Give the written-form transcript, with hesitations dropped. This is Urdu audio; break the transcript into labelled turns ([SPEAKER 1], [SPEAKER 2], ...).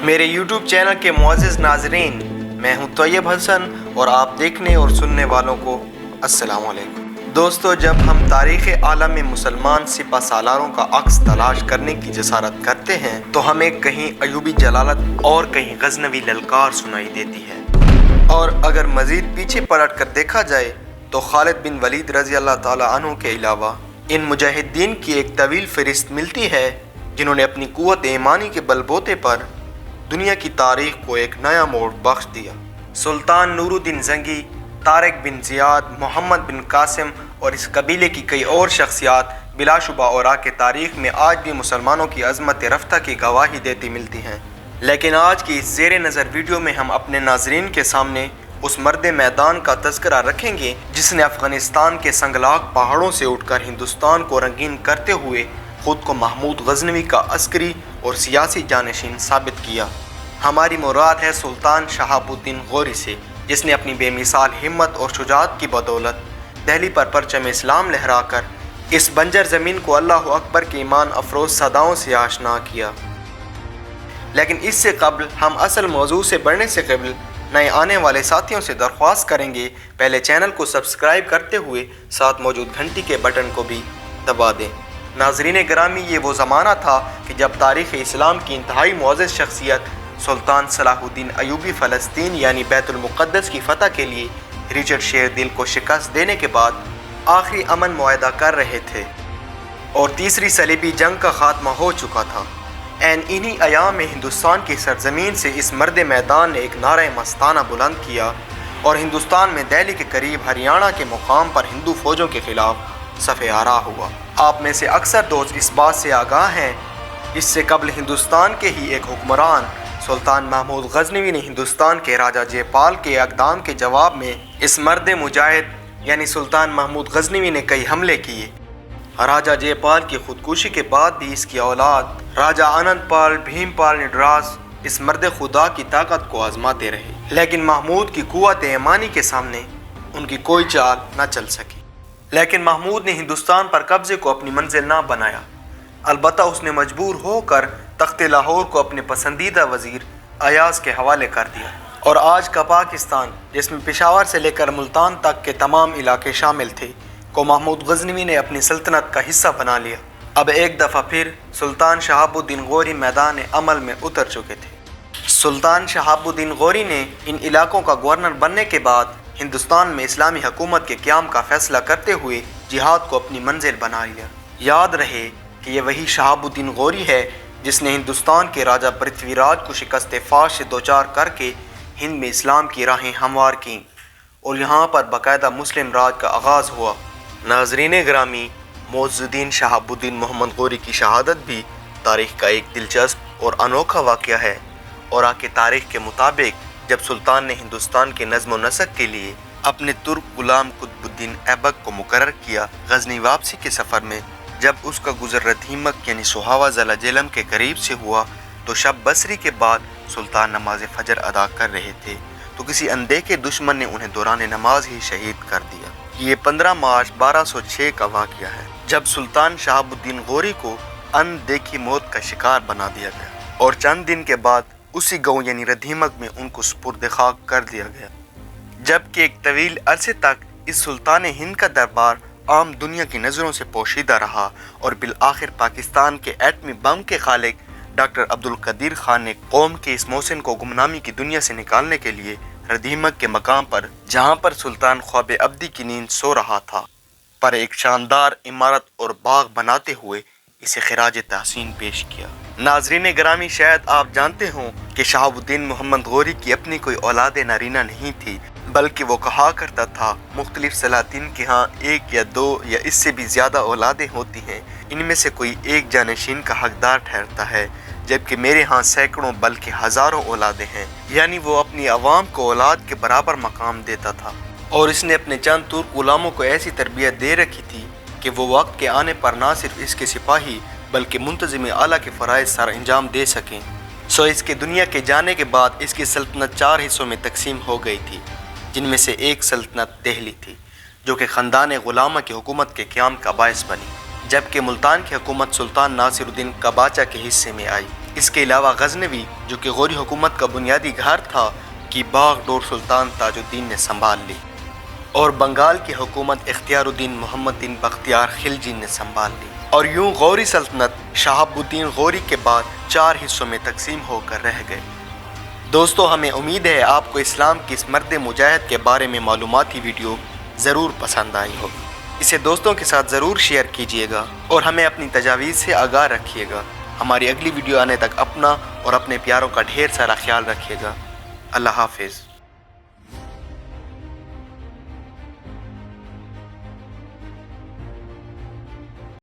[SPEAKER 1] میرے یوٹیوب چینل کے معزز ناظرین، میں ہوں طیب حسن اور آپ دیکھنے اور سننے والوں کو السلام علیکم۔ دوستو، جب ہم تاریخ عالم میں مسلمان سپہ سالاروں کا عکس تلاش کرنے کی جسارت کرتے ہیں تو ہمیں کہیں ایوبی جلالت اور کہیں غزنوی للکار سنائی دیتی ہے، اور اگر مزید پیچھے پلٹ کر دیکھا جائے تو خالد بن ولید رضی اللہ تعالیٰ عنہ کے علاوہ ان مجاہدین کی ایک طویل فہرست ملتی ہے جنہوں نے اپنی قوت ایمانی کے بل بوتے پر دنیا کی تاریخ کو ایک نیا موڑ بخش دیا۔ سلطان نور الدین زنگی، طارق بن زیاد، محمد بن قاسم اور اس قبیلے کی کئی اور شخصیات بلا شبہ اوراق تاریخ میں آج بھی مسلمانوں کی عظمت رفتہ کی گواہی دیتی ملتی ہیں، لیکن آج کی اس زیر نظر ویڈیو میں ہم اپنے ناظرین کے سامنے اس مرد میدان کا تذکرہ رکھیں گے جس نے افغانستان کے سنگلاخ پہاڑوں سے اٹھ کر ہندوستان کو رنگین کرتے ہوئے خود کو محمود غزنوی کا عسکری اور سیاسی جانشین ثابت کیا۔ ہماری مراد ہے سلطان شہاب الدین غوری سے، جس نے اپنی بے مثال ہمت اور شجاعت کی بدولت دہلی پر پرچم اسلام لہرا کر اس بنجر زمین کو اللہ اکبر کے ایمان افروز صداؤں سے آشنا کیا۔ لیکن اس سے قبل ہم اصل موضوع سے بڑھنے سے قبل نئے آنے والے ساتھیوں سے درخواست کریں گے پہلے چینل کو سبسکرائب کرتے ہوئے ساتھ موجود گھنٹی کے بٹن کو بھی دبا دیں۔ ناظرین گرامی، یہ وہ زمانہ تھا کہ جب تاریخ اسلام کی انتہائی معزز شخصیت سلطان صلاح الدین ایوبی فلسطین یعنی بیت المقدس کی فتح کے لیے رچرڈ شیردل کو شکست دینے کے بعد آخری امن معاہدہ کر رہے تھے اور تیسری صلیبی جنگ کا خاتمہ ہو چکا تھا۔ انہی ایام میں ہندوستان کی سرزمین سے اس مرد میدان نے ایک نعرہ مستانہ بلند کیا اور ہندوستان میں دہلی کے قریب ہریانہ کے مقام پر ہندو فوجوں کے خلاف صف آرا ہوا۔ آپ میں سے اکثر دوست اس بات سے آگاہ ہیں، اس سے قبل ہندوستان کے ہی ایک حکمران سلطان محمود غزنوی نے ہندوستان کے راجہ جے پال کے اقدام کے جواب میں اس مرد مجاہد یعنی سلطان محمود غزنوی نے کئی حملے کیے۔ راجہ جے پال کی خودکشی کے بعد بھی اس کی اولاد راجہ آنند پال، بھیم پال نڈراس اس مرد خدا کی طاقت کو آزماتے رہے، لیکن محمود کی قوت ایمانی کے سامنے ان کی کوئی چال نہ چل سکی۔ لیکن محمود نے ہندوستان پر قبضے کو اپنی منزل نہ بنایا، البتہ اس نے مجبور ہو کر تخت لاہور کو اپنے پسندیدہ وزیر ایاز کے حوالے کر دیا، اور آج کا پاکستان جس میں پشاور سے لے کر ملتان تک کے تمام علاقے شامل تھے کو محمود غزنوی نے اپنی سلطنت کا حصہ بنا لیا۔ اب ایک دفعہ پھر سلطان شہاب الدین غوری میدان عمل میں اتر چکے تھے۔ سلطان شہاب الدین غوری نے ان علاقوں کا گورنر بننے کے بعد ہندوستان میں اسلامی حکومت کے قیام کا فیصلہ کرتے ہوئے جہاد کو اپنی منزل بنا لیا۔ یاد رہے کہ یہ وہی شہاب الدین غوری ہے جس نے ہندوستان کے راجہ پرتھوی راج کو شکست فاش سے دوچار کر کے ہند میں اسلام کی راہیں ہموار کیں اور یہاں پر باقاعدہ مسلم راج کا آغاز ہوا۔ ناظرین گرامی، معز الدین شہاب الدین محمد غوری کی شہادت بھی تاریخ کا ایک دلچسپ اور انوکھا واقعہ ہے، اور آج کی تاریخ کے مطابق جب سلطان نے ہندوستان کے نظم و نسق کے لیے اپنے ترک غلام قطب الدین ایبک کو مقرر کیا، غزنی واپسی کے سفر میں جب اس کا گزر ردھیمک یعنی سہاوا ضلع جیلم کے قریب سے ہوا تو شب بصری کے بعد سلطان نماز فجر ادا کر رہے تھے تو کسی اندیکھے دشمن نے انہیں دوران نماز ہی شہید کر دیا۔ یہ 15 مارچ 1206 کا واقعہ ہے جب سلطان شہاب الدین غوری کو اندیکھی موت کا شکار بنا دیا گیا، اور چند دن کے بعد اسی گاؤں یعنی ردھیمک میں ان کو سپرد خاک کر دیا گیا، جبکہ ایک طویل عرصے تک اس سلطان ہند کا دربار عام دنیا کی نظروں سے پوشیدہ رہا، اور بالآخر پاکستان کے ایٹمی بم کے خالق ڈاکٹر عبدالقدیر خان نے قوم کے اس محسن کو گمنامی کی دنیا سے نکالنے کے لیے ردھیمک کے مقام پر جہاں پر سلطان خواب ابدی کی نیند سو رہا تھا پر ایک شاندار عمارت اور باغ بناتے ہوئے اسے خراج تحسین پیش کیا۔ ناظرین گرامی، شاید آپ جانتے ہوں کہ شہاب الدین محمد غوری کی اپنی کوئی اولاد نارینہ نہیں تھی، بلکہ وہ کہا کرتا تھا مختلف سلاطین کے ہاں ایک یا دو یا اس سے بھی زیادہ اولادیں ہوتی ہیں، ان میں سے کوئی ایک جانشین کا حقدار ٹھہرتا ہے، جبکہ میرے ہاں سینکڑوں بلکہ ہزاروں اولادیں ہیں۔ یعنی وہ اپنی عوام کو اولاد کے برابر مقام دیتا تھا، اور اس نے اپنے چند ترک غلاموں کو ایسی تربیت دے رکھی تھی کہ وہ وقت کے آنے پر نہ صرف اس کے سپاہی بلکہ منتظم اعلیٰ کے فرائض سر انجام دے سکیں۔ اس کے دنیا کے جانے کے بعد اس کی سلطنت 4 حصوں میں تقسیم ہو گئی تھی، جن میں سے ایک سلطنت دہلی تھی جو کہ خاندان غلامہ کی حکومت کے قیام کا باعث بنی، جبکہ ملتان کی حکومت سلطان ناصر الدین قباچہ کے حصے میں آئی۔ اس کے علاوہ غزنوی جو کہ غوری حکومت کا بنیادی گھر تھا کی باغ ڈور سلطان تاج الدین نے سنبھال لی، اور بنگال کی حکومت اختیار الدین محمد بن بختیار خلجی نے سنبھال لی، اور یوں غوری سلطنت شہاب الدین غوری کے بعد 4 حصوں میں تقسیم ہو کر رہ گئے۔ دوستو ہمیں امید ہے آپ کو اسلام کی اس مرد مجاہد کے بارے میں معلوماتی ویڈیو ضرور پسند آئی ہوگی۔ اسے دوستوں کے ساتھ ضرور شیئر کیجیے گا اور ہمیں اپنی تجاویز سے آگاہ رکھیے گا۔ ہماری اگلی ویڈیو آنے تک اپنا اور اپنے پیاروں کا ڈھیر سارا خیال رکھیے گا۔ اللہ حافظ۔